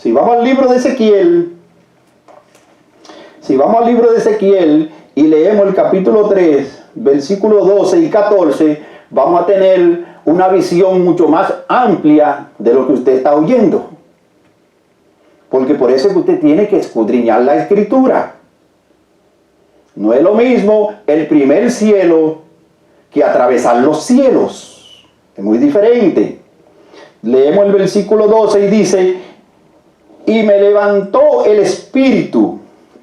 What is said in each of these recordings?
Si vamos al libro de Ezequiel, y leemos el capítulo 3, versículos 12 y 14, vamos a tener una visión mucho más amplia de lo que usted está oyendo. Porque por eso es que usted tiene que escudriñar la Escritura. No es lo mismo el primer cielo que atravesar los cielos. Es muy diferente. Leemos el versículo 12 y dice: y me levantó el Espíritu,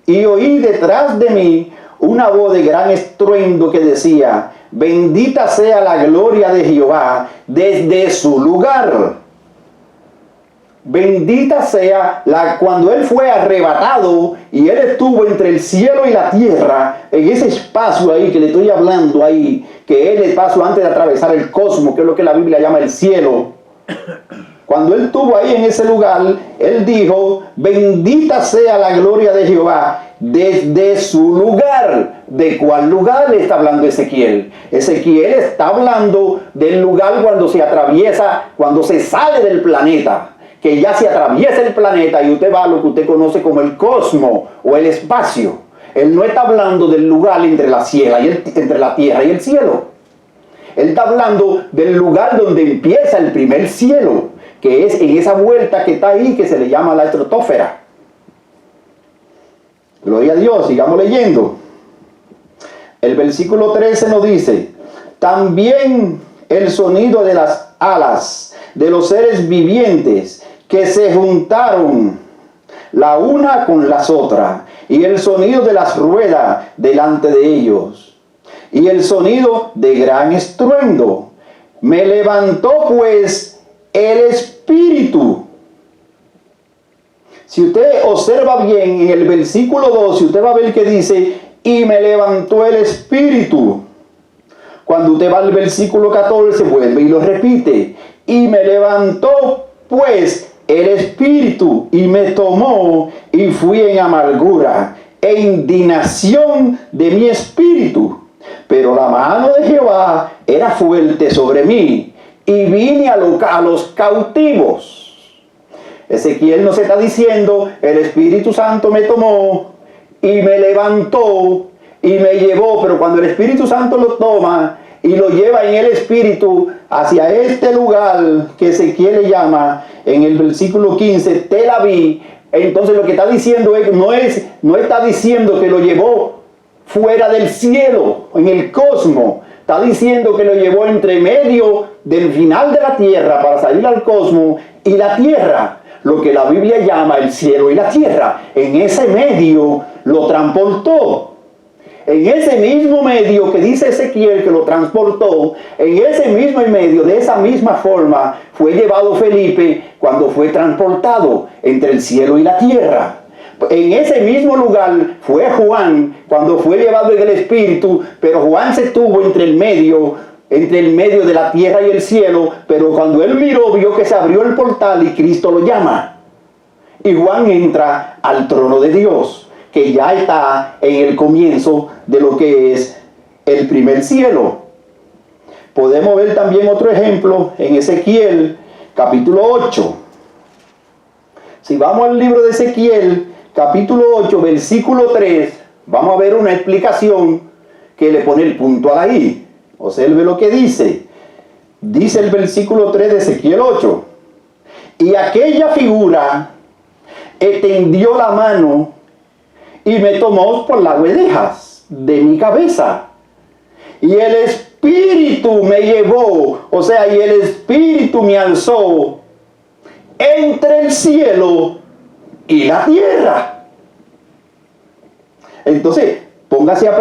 y oí detrás de mí una voz de gran estruendo que decía: bendita sea la gloria de Jehová desde su lugar. Bendita sea cuando Él fue arrebatado y Él estuvo entre el cielo y la tierra, en ese espacio ahí que le estoy hablando ahí, que es el espacio antes de atravesar el cosmos, que es lo que la Biblia llama el cielo. Cuando Él estuvo ahí en ese lugar, Él dijo: bendita sea la gloria de Jehová desde su lugar. ¿De cuál lugar le está hablando Ezequiel? Ezequiel está hablando del lugar cuando se atraviesa, cuando se sale del planeta, que ya se atraviesa el planeta y usted va a lo que usted conoce como el cosmos o el espacio. Él no está hablando del lugar entre la tierra y el cielo. Él está hablando del lugar donde empieza el primer cielo, que es en esa vuelta que está ahí, que se le llama la estratosfera. Gloria a Dios, sigamos leyendo. El versículo 13 nos dice: también el sonido de las alas de los seres vivientes que se juntaron la una con las otras, y el sonido de las ruedas delante de ellos, y el sonido de gran estruendo. Me levantó pues el Espíritu. Si usted observa bien en el versículo 12, usted va a ver que dice: y me levantó el Espíritu. Cuando usted va al versículo 14, vuelve y lo repite: y me levantó pues el Espíritu, y me tomó, y fui en amargura e indignación de mi espíritu. Pero la mano de Jehová era fuerte sobre mí, y vine a los cautivos. Ezequiel nos está diciendo: el Espíritu Santo me tomó, y me levantó, y me llevó. Pero cuando el Espíritu Santo lo toma y lo lleva en el Espíritu hacia este lugar que Ezequiel le llama en el versículo 15 Tel Aviv, entonces lo que está diciendo es, no está diciendo que lo llevó fuera del cielo, en el cosmos. Está diciendo que lo llevó entre medio del final de la tierra para salir al cosmos y la tierra, lo que la Biblia llama el cielo y la tierra. En ese medio lo transportó. En ese mismo medio que dice Ezequiel que lo transportó, en ese mismo medio, de esa misma forma, fue llevado Felipe cuando fue transportado entre el cielo y la tierra. En ese mismo lugar fue Juan cuando fue llevado en el Espíritu, pero Juan se tuvo entre el medio de la tierra y el cielo, pero cuando él miró, vio que se abrió el portal y Cristo lo llama. Y Juan entra al trono de Dios, que ya está en el comienzo de lo que es el primer cielo. Podemos ver también otro ejemplo en Ezequiel, capítulo 8. Si vamos al libro de Ezequiel, capítulo 8, versículo 3, vamos a ver una explicación que le pone el punto a la I. Observe lo que dice. Dice el versículo 3 de Ezequiel 8: y aquella figura extendió la mano y me tomó por las orejas de mi cabeza, y el Espíritu me llevó, y el Espíritu me alzó entre el cielo y la tierra. Entonces, póngase a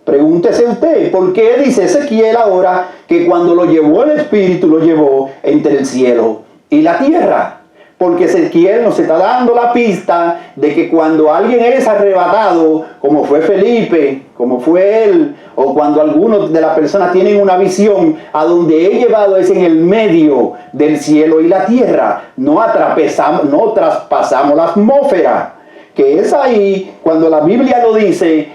pregúntese usted, ¿por qué dice Ezequiel ahora que cuando lo llevó el Espíritu, lo llevó entre el cielo y la tierra? Porque Ezequiel nos está dando la pista de que cuando alguien es arrebatado, como fue Felipe, como fue él, o cuando algunos de las personas tienen una visión, a donde he llevado es en el medio del cielo y la tierra. No traspasamos la atmósfera. que es ahí cuando la Biblia lo dice,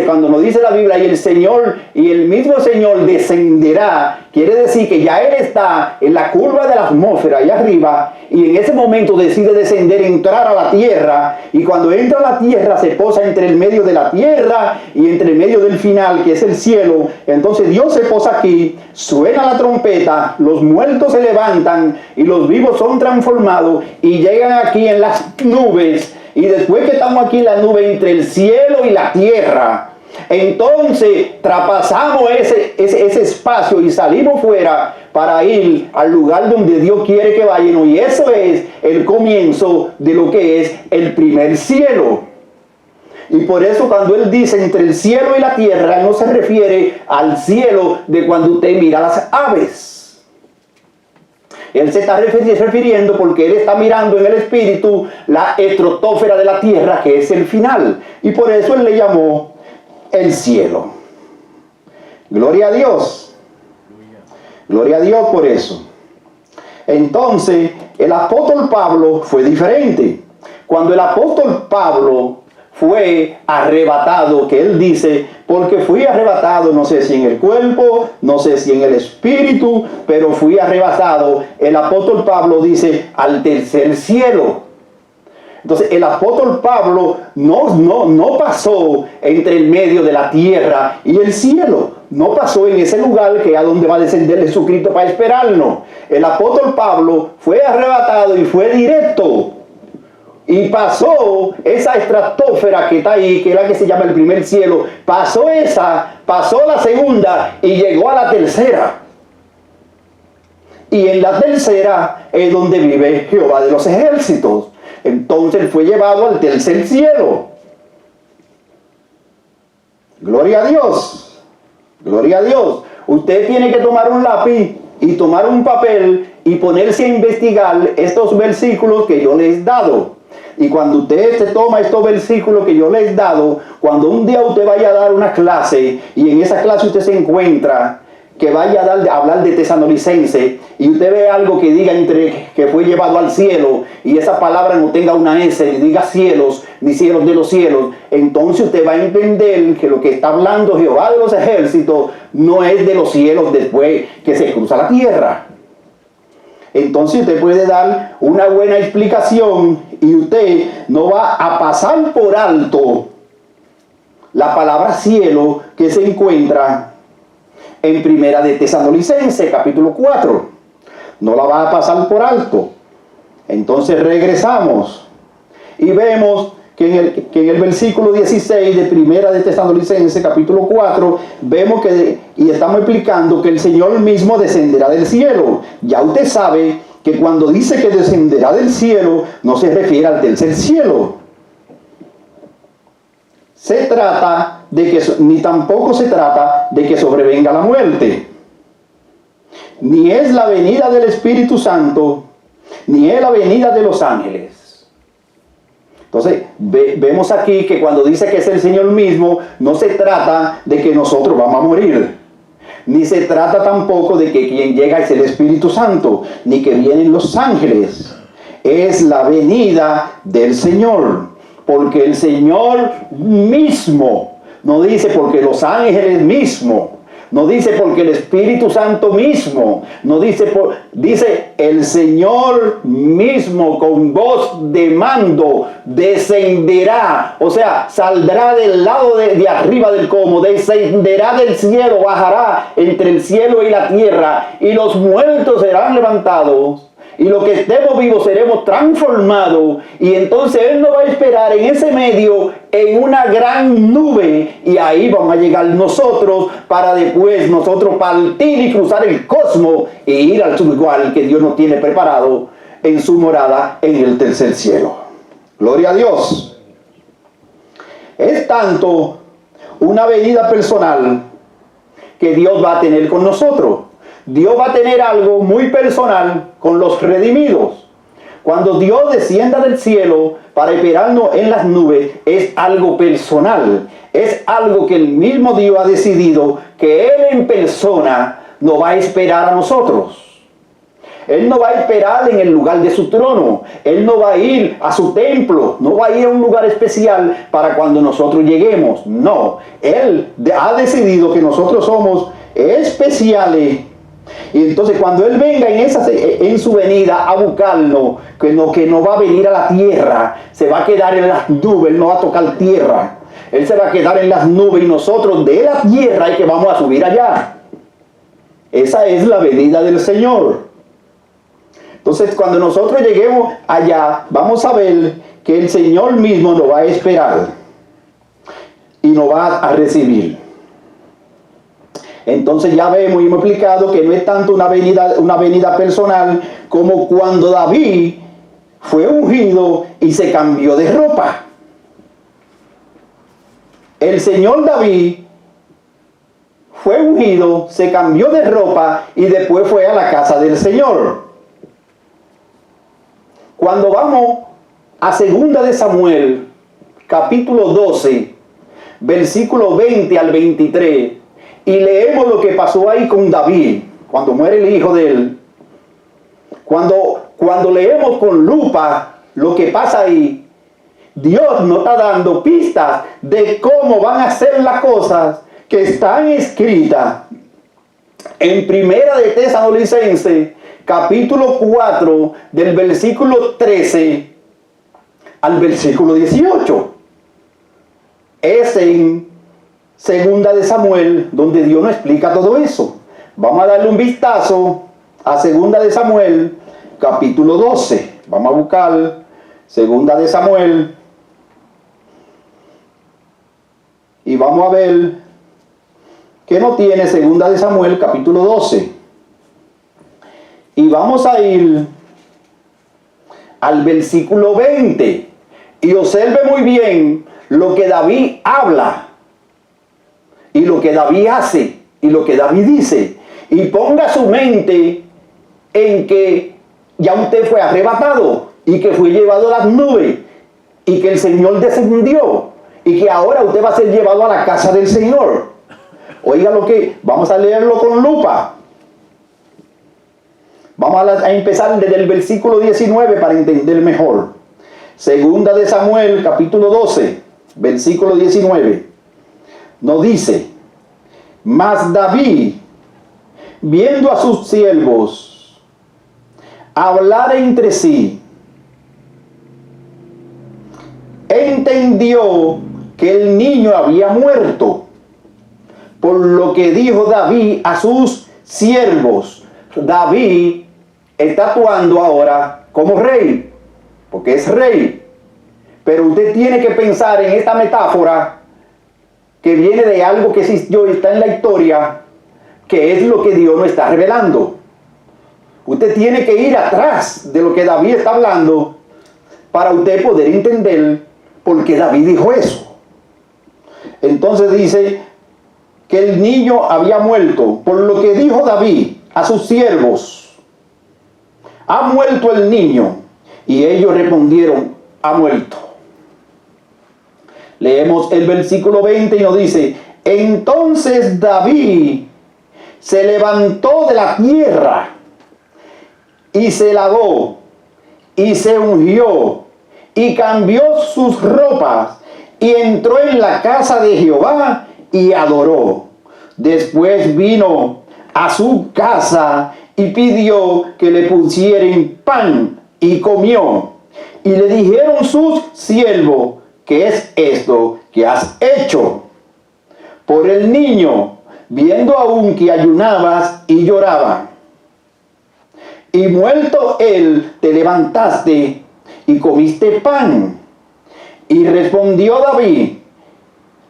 cuando nos dice la Biblia y el Señor, y el mismo Señor descenderá, quiere decir que ya Él está en la curva de la atmósfera allá arriba, y en ese momento decide descender, entrar a la tierra, y cuando entra a la tierra se posa entre el medio de la tierra y entre el medio del final, que es el cielo. Entonces Dios se posa aquí, suena la trompeta, los muertos se levantan y los vivos son transformados y llegan aquí en las nubes. Y después que estamos aquí en la nube entre el cielo y la tierra, entonces traspasamos ese espacio y salimos fuera para ir al lugar donde Dios quiere que vayan. Y eso es el comienzo de lo que es el primer cielo. Y por eso cuando Él dice entre el cielo y la tierra, no se refiere al cielo de cuando usted mira las aves. Él se está refiriendo porque Él está mirando en el espíritu la estratosfera de la tierra, que es el final. Y por eso Él le llamó el cielo. Gloria a Dios. Gloria a Dios por eso. Entonces, el apóstol Pablo fue diferente. Cuando el apóstol Pablo fue arrebatado, que él dice, porque fui arrebatado, no sé si en el cuerpo, no sé si en el espíritu, pero fui arrebatado, el apóstol Pablo dice, al tercer cielo. Entonces el apóstol Pablo no pasó entre el medio de la tierra y el cielo, no pasó en ese lugar que es a donde va a descender Jesucristo para esperarnos. El apóstol Pablo fue arrebatado y fue directo. Y pasó esa estratosfera que está ahí, que es la que se llama el primer cielo. Pasó la segunda y llegó a la tercera. Y en la tercera es donde vive Jehová de los ejércitos. Entonces fue llevado al tercer cielo. Gloria a Dios. Gloria a Dios. Usted tiene que tomar un lápiz y tomar un papel y ponerse a investigar estos versículos que yo les he dado. Y cuando usted se toma estos versículos que yo les he dado, cuando un día usted vaya a dar una clase y en esa clase usted se encuentra que vaya a hablar de Tesalonicense y usted ve algo que diga que fue llevado al cielo y esa palabra no tenga una S, ni diga cielos, ni cielos de los cielos, entonces usted va a entender que lo que está hablando Jehová de los ejércitos no es de los cielos después que se cruza la tierra. Entonces usted puede dar una buena explicación y usted no va a pasar por alto la palabra cielo que se encuentra en Primera de Tesalonicenses, capítulo 4. No la va a pasar por alto. Entonces regresamos y vemos que en el versículo 16 de Primera de Tesalonicenses, capítulo 4, vemos y estamos explicando que el Señor mismo descenderá del cielo. Ya usted sabe que cuando dice que descenderá del cielo, no se refiere al tercer cielo. Ni tampoco se trata de que sobrevenga la muerte. Ni es la venida del Espíritu Santo, ni es la venida de los ángeles. Entonces, vemos aquí que cuando dice que es el Señor mismo, no se trata de que nosotros vamos a morir. Ni se trata tampoco de que quien llega es el Espíritu Santo, ni que vienen los ángeles. Es la venida del Señor. Porque el Señor mismo, no dice porque los ángeles mismos, no dice porque el Espíritu Santo mismo, no dice, dice el Señor mismo con voz de mando descenderá, o sea, saldrá del lado de arriba del como, descenderá del cielo, bajará entre el cielo y la tierra, y los muertos serán levantados. Y los que estemos vivos seremos transformados. Y entonces Él nos va a esperar en ese medio, en una gran nube. Y ahí vamos a llegar nosotros, para después nosotros partir y cruzar el cosmos e ir al lugar que Dios nos tiene preparado en su morada en el tercer cielo. Gloria a Dios. Es tanto una venida personal que Dios va a tener con nosotros. Dios va a tener algo muy personal con los redimidos. Cuando Dios descienda del cielo para esperarnos en las nubes, es algo personal. Es algo que el mismo Dios ha decidido que Él en persona nos va a esperar a nosotros. Él no va a esperar en el lugar de su trono. Él no va a ir a su templo. No va a ir a un lugar especial para cuando nosotros lleguemos. No. Él ha decidido que nosotros somos especiales. Y entonces cuando Él venga en su venida a buscarnos, que no va a venir a la tierra, se va a quedar en las nubes, Él no va a tocar tierra. Él se va a quedar en las nubes y nosotros de la tierra es que vamos a subir allá. Esa es la venida del Señor. Entonces cuando nosotros lleguemos allá, vamos a ver que el Señor mismo nos va a esperar y nos va a recibir. Entonces ya vemos y hemos explicado que no es tanto una venida personal como cuando David fue ungido y se cambió de ropa. El Señor David fue ungido, se cambió de ropa y después fue a la casa del Señor. Cuando vamos a 2 de Samuel, capítulo 12, versículo 20 al 23, y leemos lo que pasó ahí con David, cuando muere el hijo de él. Cuando leemos con lupa lo que pasa ahí, Dios nos está dando pistas de cómo van a ser las cosas que están escritas en Primera de Tesalonicenses, capítulo 4, del versículo 13 al versículo 18. Es en 2 de Samuel donde Dios nos explica todo eso. Vamos a darle un vistazo a 2 de Samuel, capítulo 12. Vamos a buscar 2 de Samuel y vamos a ver qué no tiene 2 de Samuel, capítulo 12. Y vamos a ir al versículo 20. Y observe muy bien lo que David habla, y lo que David hace, y lo que David dice. Y ponga su mente en que ya usted fue arrebatado, y que fue llevado a las nubes, y que el Señor descendió, y que ahora usted va a ser llevado a la casa del Señor. Oiga lo que, vamos a leerlo con lupa. Vamos a empezar desde el versículo 19 para entender mejor. 2 de Samuel, capítulo 12, versículo 19. Nos dice: mas David, viendo a sus siervos hablar entre sí, entendió que el niño había muerto. Por lo que dijo David a sus siervos. David está actuando ahora como rey, porque es rey. Pero usted tiene que pensar en esta metáfora que viene de algo que existió y está en la historia, que es lo que Dios nos está revelando. Usted tiene que ir atrás de lo que David está hablando para usted poder entender por qué David dijo eso. Entonces dice que el niño había muerto, por lo que dijo David a sus siervos: ha muerto el niño. Y ellos respondieron: ha muerto. Leemos el versículo 20 y nos dice: entonces David se levantó de la tierra y se lavó y se ungió y cambió sus ropas y entró en la casa de Jehová y adoró. Después vino a su casa y pidió que le pusieran pan y comió. Y le dijeron sus siervos: ¿qué es esto que has hecho por el niño, viendo aún que ayunabas y lloraba? Y muerto él, te levantaste y comiste pan. Y respondió David,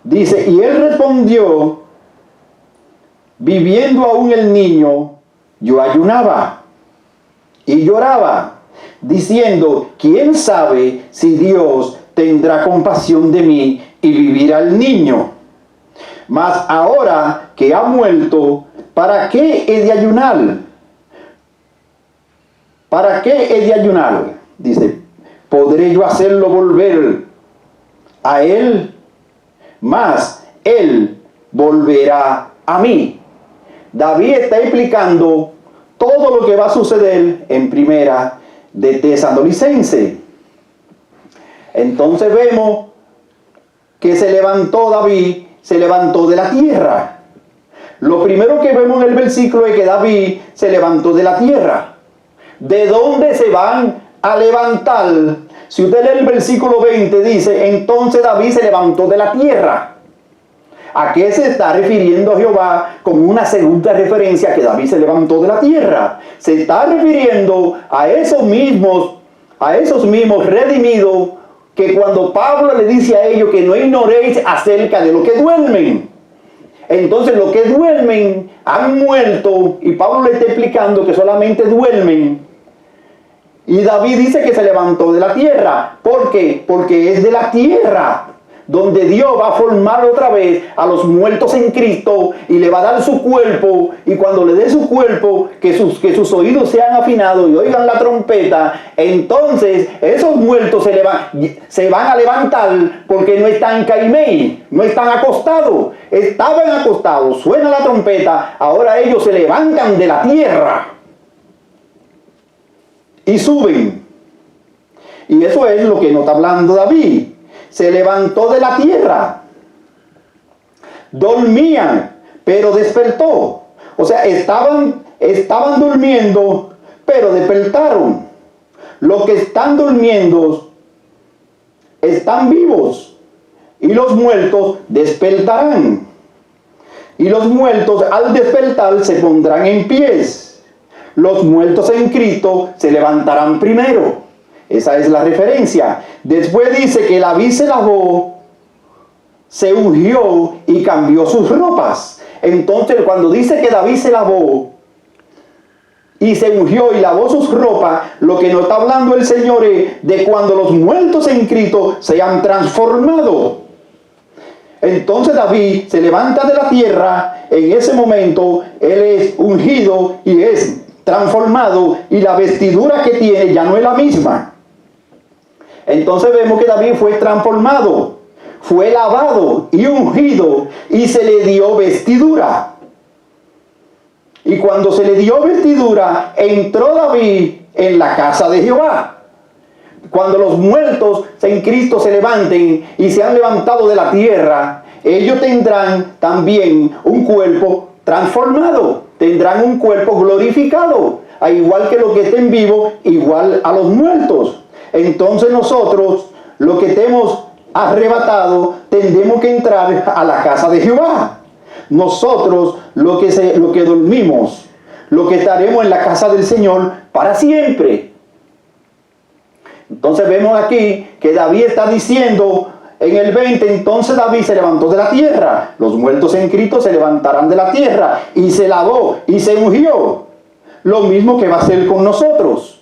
dice, y él respondió: viviendo aún el niño, yo ayunaba y lloraba, diciendo: ¿quién sabe si Dios tendrá compasión de mí y vivirá el niño? Mas ahora que ha muerto, ¿para qué he de ayunar? ¿Para qué he de ayunar? Dice: ¿podré yo hacerlo volver a él? Mas él volverá a mí. David está explicando todo lo que va a suceder en Primera de Tesalonicenses. Entonces vemos que se levantó David, se levantó de la tierra. Lo primero que vemos en el versículo es que David se levantó de la tierra. ¿De dónde se van a levantar? Si usted lee el versículo 20, dice, entonces David se levantó de la tierra. ¿A qué se está refiriendo Jehová con una segunda referencia que David se levantó de la tierra? Se está refiriendo a esos mismos redimidos que cuando Pablo le dice a ellos que no ignoréis acerca de los que duermen. Entonces los que duermen han muerto y Pablo le está explicando que solamente duermen. Y David dice que se levantó de la tierra. ¿Por qué? Porque es de la tierra donde Dios va a formar otra vez a los muertos en Cristo y le va a dar su cuerpo, y cuando le dé su cuerpo, que sus oídos sean afinados y oigan la trompeta, entonces esos muertos se van a levantar, porque no están caimei, no están acostados, estaban acostados, suena la trompeta, ahora ellos se levantan de la tierra y suben. Y eso es lo que nos está hablando David. Se levantó de la tierra. Dormían, pero despertó. O sea, estaban durmiendo, pero despertaron. Los que están durmiendo están vivos, y los muertos despertarán. Y los muertos al despertar se pondrán en pies. Los muertos en Cristo se levantarán primero. Esa es la referencia. Después dice que David se lavó, se ungió y cambió sus ropas. Entonces, cuando dice que David se lavó y se ungió y lavó sus ropas, lo que nos está hablando el Señor es de cuando los muertos en Cristo se han transformado. Entonces David se levanta de la tierra. En ese momento él es ungido y es transformado, y la vestidura que tiene ya no es la misma. Entonces vemos que David fue transformado, fue lavado y ungido, y se le dio vestidura. Y cuando se le dio vestidura, entró David en la casa de Jehová. Cuando los muertos en Cristo se levanten y se han levantado de la tierra, ellos tendrán también un cuerpo transformado, tendrán un cuerpo glorificado, al igual que los que estén vivos, igual a los muertos. Entonces nosotros, los que estemos arrebatados, tendremos que entrar a la casa de Jehová. Nosotros, los que dormimos, los que estaremos en la casa del Señor para siempre. Entonces vemos aquí que David está diciendo en el 20, entonces David se levantó de la tierra, los muertos en Cristo se levantarán de la tierra, y se lavó y se ungió. Lo mismo que va a hacer con nosotros.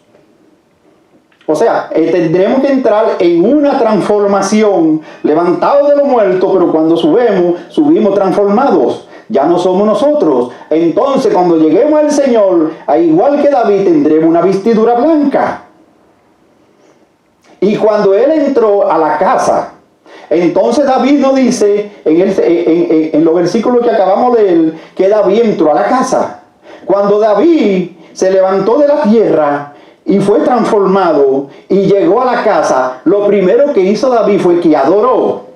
O sea, tendremos que entrar en una transformación, levantados de los muertos, pero cuando subimos transformados. Ya no somos nosotros. Entonces, cuando lleguemos al Señor, al igual que David, tendremos una vestidura blanca. Y cuando él entró a la casa, entonces David nos dice en los versículos que acabamos de leer que David entró a la casa. Cuando David se levantó de la tierra y fue transformado y llegó a la casa, lo primero que hizo David fue que adoró.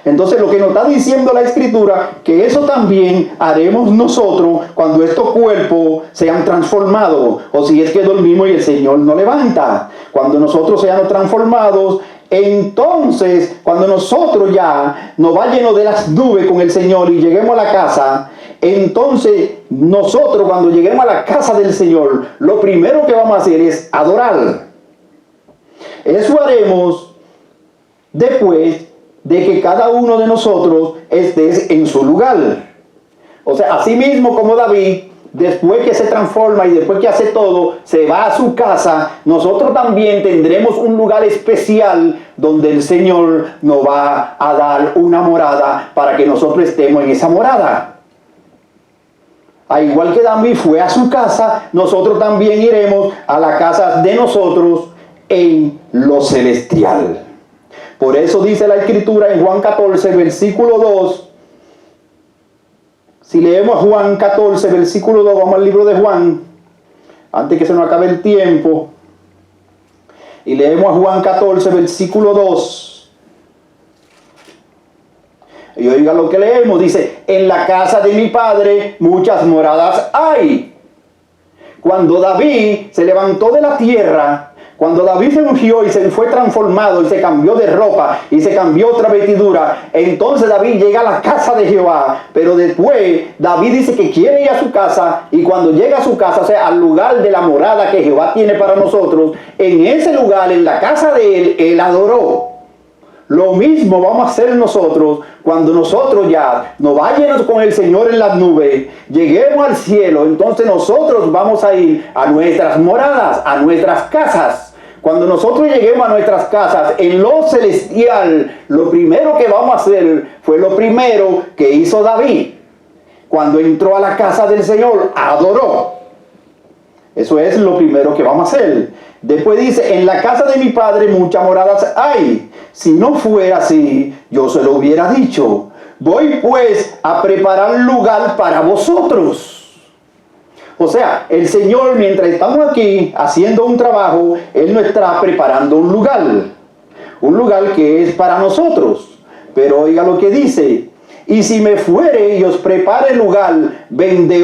Entonces lo que nos está diciendo la Escritura, que eso también haremos nosotros cuando estos cuerpos sean transformados, o si es que dormimos y el Señor nos levanta. Cuando nosotros seamos transformados, entonces cuando nosotros ya nos vayamos de las nubes con el Señor y lleguemos a la casa, entonces nosotros cuando lleguemos a la casa del Señor, lo primero que vamos a hacer es adorar. Eso haremos después de que cada uno de nosotros esté en su lugar. O sea, así mismo como David, después que se transforma y después que hace todo, se va a su casa, nosotros también tendremos un lugar especial donde el Señor nos va a dar una morada para que nosotros estemos en esa morada. Al igual que David fue a su casa, nosotros también iremos a la casa de nosotros en lo celestial. Por eso dice la Escritura en Juan 14, versículo 2. Si leemos Juan 14, versículo 2, vamos al libro de Juan. antes que se nos acabe el tiempo, y leemos a Juan 14, versículo 2. Y oiga lo que leemos, dice, en la casa de mi padre muchas moradas hay. Cuando David se levantó de la tierra, cuando David se ungió y se fue transformado y se cambió de ropa y se cambió otra vestidura, entonces David llega a la casa de Jehová. Pero después David dice que quiere ir a su casa, y cuando llega a su casa, o sea, al lugar de la morada que Jehová tiene para nosotros, en ese lugar, en la casa de él adoró. Lo mismo vamos a hacer nosotros cuando nosotros ya nos vayamos con el Señor en las nubes, lleguemos al cielo. Entonces nosotros vamos a ir a nuestras moradas, a nuestras casas. Cuando nosotros lleguemos a nuestras casas en lo celestial, lo primero que vamos a hacer fue lo primero que hizo David. Cuando entró a la casa del Señor, adoró. Eso es lo primero que vamos a hacer. Después dice, en la casa de mi padre muchas moradas hay. Si no fuera así, yo se lo hubiera dicho. Voy pues a preparar lugar para vosotros. O sea, el Señor, mientras estamos aquí haciendo un trabajo, Él nos está preparando un lugar que es para nosotros. Pero oiga lo que dice, y si me fuere y os prepare lugar, vendré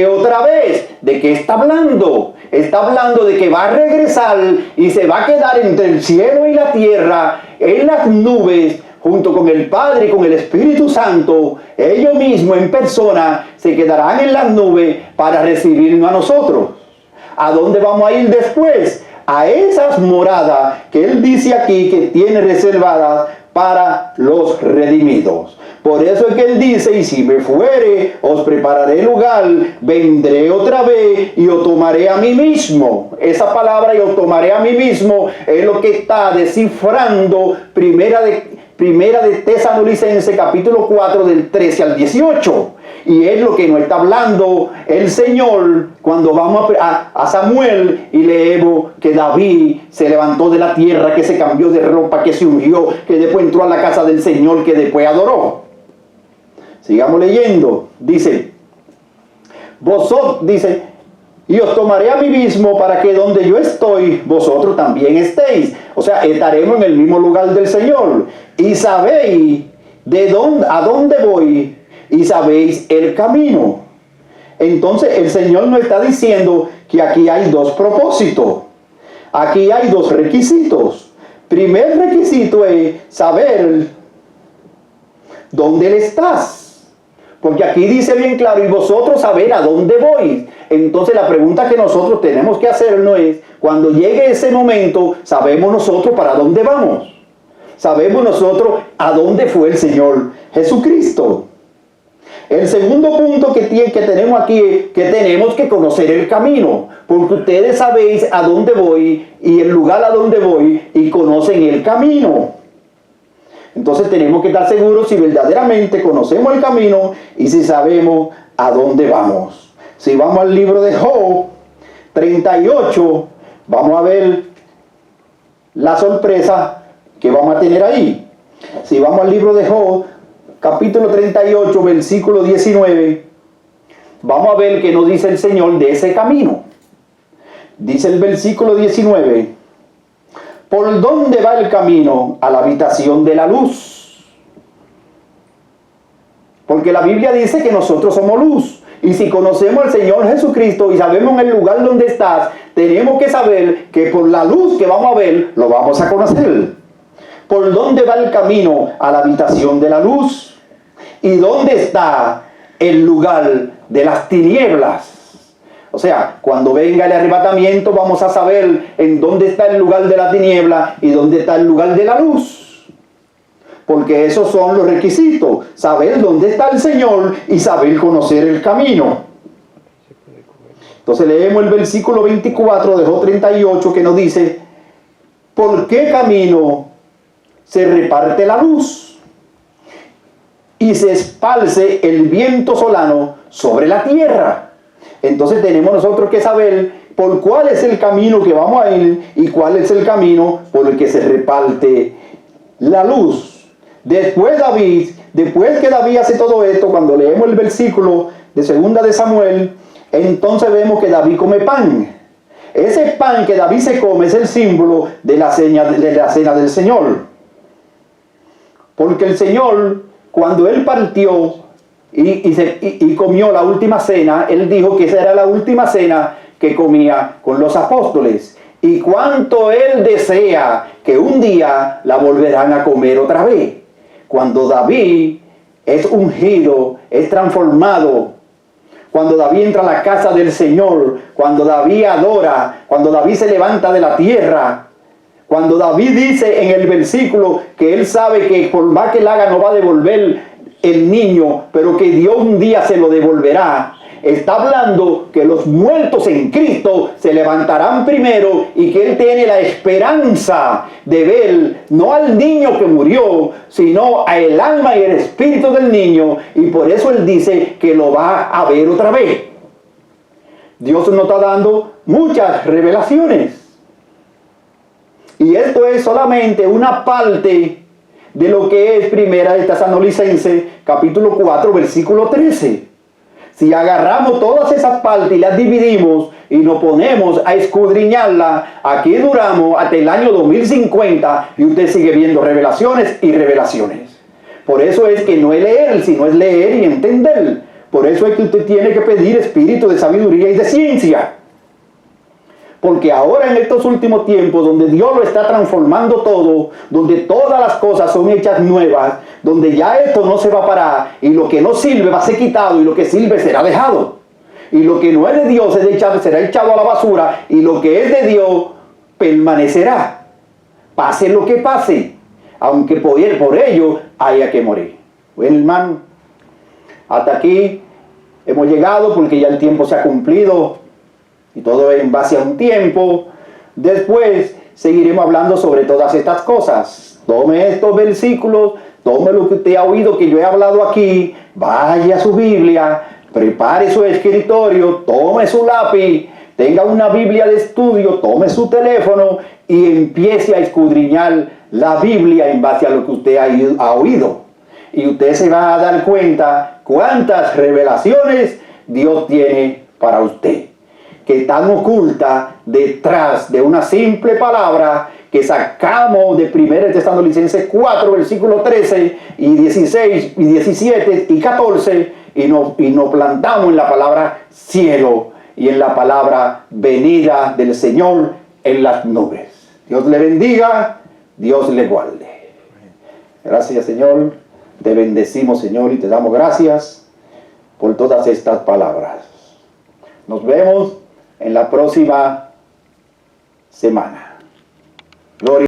otra vez. ¿De qué está hablando? Está hablando de que va a regresar y se va a quedar entre el cielo y la tierra, en las nubes, junto con el Padre y con el Espíritu Santo. Ellos mismos en persona se quedarán en las nubes para recibirnos a nosotros. ¿A dónde vamos a ir después? A esas moradas que Él dice aquí que tiene reservadas para los redimidos. Por eso es que Él dice, y si me fuere, os prepararé lugar, vendré otra vez y os tomaré a mí mismo. Esa palabra, y os tomaré a mí mismo, es lo que está descifrando Primera de Tesalonicenses, capítulo 4, del 13 al 18. Y es lo que nos está hablando el Señor cuando vamos a Samuel y leemos que David se levantó de la tierra, que se cambió de ropa, que se ungió, que después entró a la casa del Señor, que después adoró. Sigamos leyendo. Dice, dice, y os tomaré a mí mismo para que donde yo estoy, vosotros también estéis. O sea, estaremos en el mismo lugar del Señor. Y sabéis a dónde voy, y sabéis el camino. Entonces el Señor nos está diciendo que aquí hay dos propósitos. Aquí hay dos requisitos. Primer requisito es saber dónde Él estás. Porque aquí dice bien claro, y vosotros saber a dónde voy. Entonces la pregunta que nosotros tenemos que hacernos es, cuando llegue ese momento, ¿sabemos nosotros para dónde vamos? ¿Sabemos nosotros a dónde fue el Señor Jesucristo? El segundo punto que tenemos aquí es que tenemos que conocer el camino. Porque ustedes sabéis a dónde voy y el lugar a dónde voy y conocen el camino. Entonces tenemos que estar seguros si verdaderamente conocemos el camino y si sabemos a dónde vamos. Si vamos al libro de Job 38, vamos a ver la sorpresa que vamos a tener ahí. Si vamos al libro de Job, capítulo 38, versículo 19, vamos a ver qué nos dice el Señor de ese camino. Dice el versículo 19, ¿por dónde va el camino a la habitación de la luz? Porque la Biblia dice que nosotros somos luz. Y si conocemos al Señor Jesucristo y sabemos en el lugar donde estás, tenemos que saber que por la luz que vamos a ver, lo vamos a conocer. ¿Por dónde va el camino a la habitación de la luz? ¿Y dónde está el lugar de las tinieblas? O sea, cuando venga el arrebatamiento vamos a saber en dónde está el lugar de la tiniebla y dónde está el lugar de la luz. Porque esos son los requisitos. Saber dónde está el Señor y saber conocer el camino. Entonces leemos el versículo 24 de Job 38 que nos dice, ¿por qué camino se reparte la luz y se esparce el viento solano sobre la tierra? Entonces tenemos nosotros que saber por cuál es el camino que vamos a ir y cuál es el camino por el que se reparte la luz. Después que David hace todo esto, cuando leemos el versículo de 2 de Samuel, entonces vemos que David come pan. Ese pan que David se come es el símbolo de la cena del Señor. Porque el Señor, cuando Él partió y comió la última cena, Él dijo que esa era la última cena que comía con los apóstoles. Y cuánto Él desea que un día la volverán a comer otra vez. Cuando David es ungido, es transformado, cuando David entra a la casa del Señor, cuando David adora, cuando David se levanta de la tierra, cuando David dice en el versículo que él sabe que por más que él haga no va a devolver el niño, pero que Dios un día se lo devolverá. Está hablando que los muertos en Cristo se levantarán primero y que Él tiene la esperanza de ver no al niño que murió, sino al alma y el espíritu del niño, y por eso Él dice que lo va a ver otra vez. Dios nos está dando muchas revelaciones. Y esto es solamente una parte de lo que es Primera de Tesalonicenses, capítulo 4, versículo 13. Si agarramos todas esas partes y las dividimos y nos ponemos a escudriñarla, aquí duramos hasta el año 2050 y usted sigue viendo revelaciones y revelaciones. Por eso es que no es leer, sino es leer y entender. Por eso es que usted tiene que pedir espíritu de sabiduría y de ciencia. Porque ahora en estos últimos tiempos, donde Dios lo está transformando todo, donde todas las cosas son hechas nuevas, donde ya esto no se va a parar, y lo que no sirve va a ser quitado, y lo que sirve será dejado. Y lo que no es de Dios será echado a la basura, y lo que es de Dios permanecerá. Pase lo que pase, aunque por ello haya que morir. Bueno, hermano, hasta aquí hemos llegado porque ya el tiempo se ha cumplido. Y todo en base a un tiempo. Después seguiremos hablando sobre todas estas cosas. Tome estos versículos, tome lo que usted ha oído que yo he hablado aquí, vaya a su Biblia, prepare su escritorio, tome su lápiz, tenga una Biblia de estudio, tome su teléfono y empiece a escudriñar la Biblia en base a lo que usted ha oído. Y usted se va a dar cuenta cuántas revelaciones Dios tiene para usted, que están ocultas detrás de una simple palabra que sacamos de 1 Tesalonicenses 4, versículos 13 y 16 y 17 y 14 y nos plantamos en la palabra cielo y en la palabra venida del Señor en las nubes. Dios le bendiga, Dios le guarde. Gracias, Señor. Te bendecimos, Señor, y te damos gracias por todas estas palabras. Nos vemos en la próxima semana. Gloria.